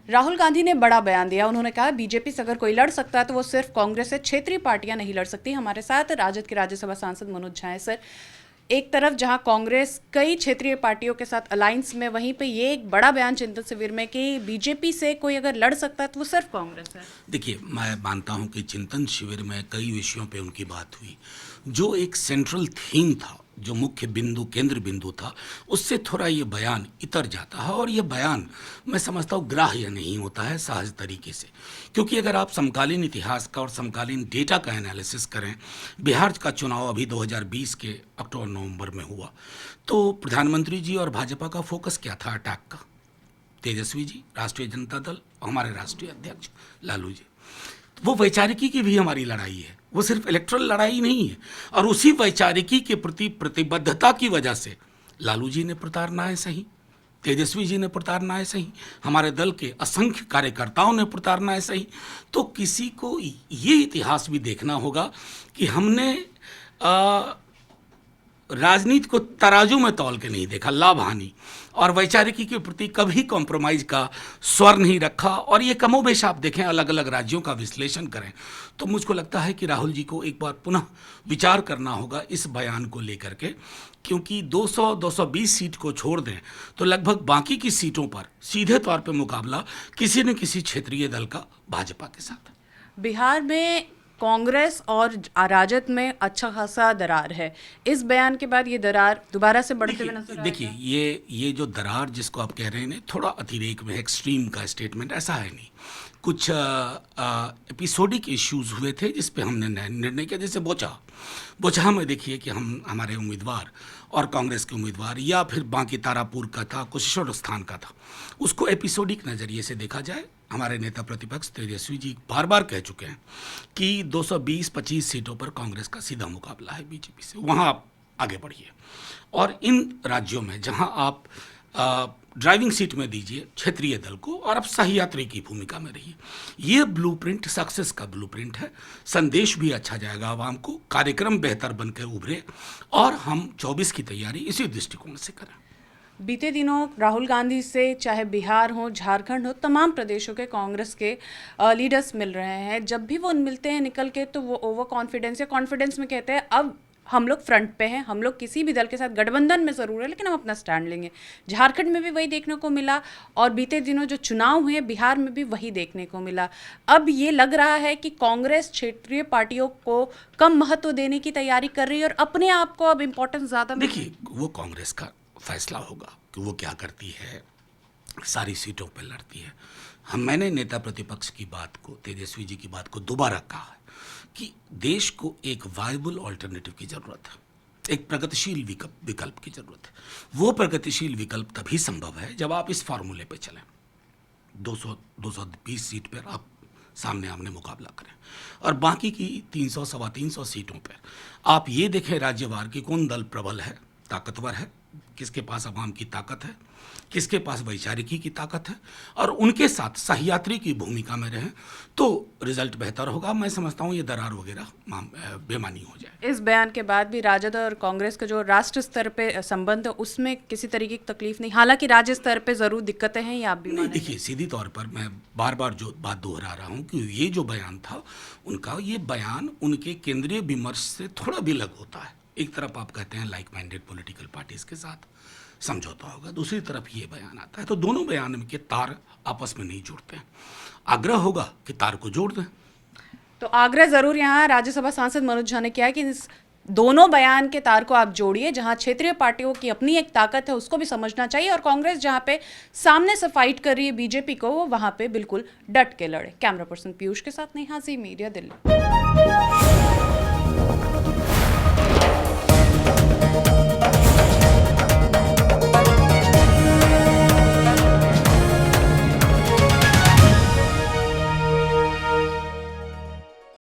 राहुल गांधी ने बड़ा बयान दिया। उन्होंने कहा बीजेपी से अगर कोई लड़ सकता है तो वो सिर्फ कांग्रेस से, क्षेत्रीय पार्टियां नहीं लड़ सकती। हमारे साथ राजद के राज्यसभा सांसद मनोज झा हैं। सर, एक तरफ जहां कांग्रेस कई क्षेत्रीय पार्टियों के साथ अलायंस में, वहीं पे ये एक बड़ा बयान चिंतन शिविर में कि बीजेपी से कोई अगर लड़ सकता है तो वो सिर्फ कांग्रेस है। देखिए, मैं मानता हूं कि चिंतन शिविर में कई विषयों पे उनकी बात हुई। जो एक सेंट्रल थीम था, जो मुख्य बिंदु, केंद्र बिंदु था, उससे थोड़ा ये बयान इतर जाता है। और ये बयान मैं समझता हूँ ग्राह्य नहीं होता है सहज तरीके से, क्योंकि अगर आप समकालीन इतिहास का और समकालीन डेटा का एनालिसिस करें, बिहार का चुनाव अभी 2020 के अक्टूबर-नवंबर में हुआ, तो प्रधानमंत्री जी और भाजपा का फोकस क्या था अटैक का? तेजस्वी जी, राष्ट्रीय जनता दल, हमारे राष्ट्रीय अध्यक्ष लालू जी। वो वैचारिकी की भी हमारी लड़ाई है, वो सिर्फ इलेक्ट्रल लड़ाई नहीं है। और उसी वैचारिकी के प्रति प्रतिबद्धता की वजह से लालू जी ने प्रताड़नाएं सही, तेजस्वी जी ने प्रताड़नाएं सही, हमारे दल के असंख्य कार्यकर्ताओं ने प्रताड़नाएं सही। तो किसी को ये इतिहास भी देखना होगा कि हमने राजनीति को तराजू में तौल के नहीं देखा, लाभ हानि और वैचारिकी के प्रति कभी कॉम्प्रोमाइज़ का स्वर नहीं रखा। और ये कमोबेश आप देखें, अलग अलग राज्यों का विश्लेषण करें, तो मुझको लगता है कि राहुल जी को एक बार पुनः विचार करना होगा इस बयान को लेकर के, क्योंकि 200-220 सीट को छोड़ दें तो लगभग बाकी की सीटों पर सीधे तौर पर मुकाबला किसी न किसी क्षेत्रीय दल का भाजपा के साथ है। बिहार में कांग्रेस और राजद में अच्छा खासा दरार है। इस बयान के बाद ये दरार दोबारा से बढ़ते हुए नजर आएगा। देखिए, ये जो दरार जिसको आप कह रहे हैं, थोड़ा अतिरेक में, एक्सट्रीम का स्टेटमेंट, ऐसा है नहीं। कुछ एपिसोडिक इश्यूज हुए थे जिस पे हमने निर्णय किया, जैसे बोचहा में देखिए कि हमारे उम्मीदवार और कांग्रेस के उम्मीदवार, या फिर बांकी तारापुर का था, कुशेश्वर स्थान का था, उसको एपिसोडिक नज़रिए से देखा जाए। हमारे नेता प्रतिपक्ष तेजस्वी जी बार बार कह चुके हैं कि 220-25 सीटों पर कांग्रेस का सीधा मुकाबला है बीजेपी से, वहाँ आप आगे बढ़िए। और इन राज्यों में जहाँ आप ड्राइविंग सीट में दीजिए क्षेत्रीय दल को और आप सही यात्री की भूमिका में रहिए। ये ब्लूप्रिंट सक्सेस का ब्लूप्रिंट है। संदेश भी अच्छा जाएगा आवाम को, कार्यक्रम बेहतर बनकर उभरे, और हम 24 की तैयारी इसी दृष्टिकोण से करें। बीते दिनों राहुल गांधी से चाहे बिहार हो, झारखंड हो, तमाम प्रदेशों के कांग्रेस के लीडर्स मिल रहे हैं। जब भी वो मिलते हैं निकल के, तो वो ओवर कॉन्फिडेंस या कॉन्फिडेंस में कहते हैं अब हम लोग फ्रंट पे हैं, हम लोग किसी भी दल के साथ गठबंधन में ज़रूर है लेकिन हम अपना स्टैंड लेंगे। झारखंड में भी वही देखने को मिला और बीते दिनों जो चुनाव हुए बिहार में भी वही देखने को मिला। अब ये लग रहा है कि कांग्रेस क्षेत्रीय पार्टियों को कम महत्व देने की तैयारी कर रही है और अपने आप को अब इम्पोर्टेंस ज़्यादा। देखिए, वो कांग्रेस का फैसला होगा कि वो क्या करती है, सारी सीटों पर लड़ती है। मैंने नेता प्रतिपक्ष की बात को, तेजस्वी जी की बात को दोबारा कहा है कि देश को एक वायबल ऑल्टरनेटिव की ज़रूरत है, एक प्रगतिशील विकल्प की ज़रूरत है। वो प्रगतिशील विकल्प तभी संभव है जब आप इस फार्मूले पे चलें, 220 सीट पर आप सामने आमने मुकाबला करें, और बाकी की 300 सवा 300 सीटों पर आप ये देखें राज्यवार कि कौन दल प्रबल है, ताकतवर है, किसके पास अवाम की ताकत है, किसके पास वैचारिकी की ताकत है, और उनके साथ सहयात्री की भूमिका में रहें तो रिजल्ट बेहतर होगा। मैं समझता हूँ ये दरार वगैरह बेमानी हो जाए। इस बयान के बाद भी राजद और कांग्रेस का जो राष्ट्र स्तर पे संबंध है उसमें किसी तरीके की तकलीफ नहीं, हालांकि राज्य स्तर पे जरूर दिक्कतें हैं, ये आप भी मानेंगे? देखिए, सीधी तौर पर मैं बार बार जो बात दोहरा रहा हूँ कि ये जो बयान था उनका, ये बयान उनके केंद्रीय विमर्श से थोड़ा भी अलग होता है। एक तरफ आप कहते हैं लाइक माइंडेड पॉलिटिकल पार्टीज के साथ समझौता होगा, दूसरी तरफ ये बयान आता है, तो दोनों बयान के तार आपस में नहीं जुड़ते हैं। आग्रह होगा कि तार को जोड़ दें। तो आग्रह जरूर यहाँ राज्यसभा सांसद मनोज झा ने किया कि इस दोनों बयान के तार को आप जोड़िए। जहां क्षेत्रीय पार्टियों की अपनी एक ताकत है उसको भी समझना चाहिए, और कांग्रेस जहां पे सामने से फाइट कर रही है बीजेपी को, वो वहां पे बिल्कुल डट के लड़े। कैमरा पर्सन पीयूष के साथ नेहा जी, मीडिया दिल्ली।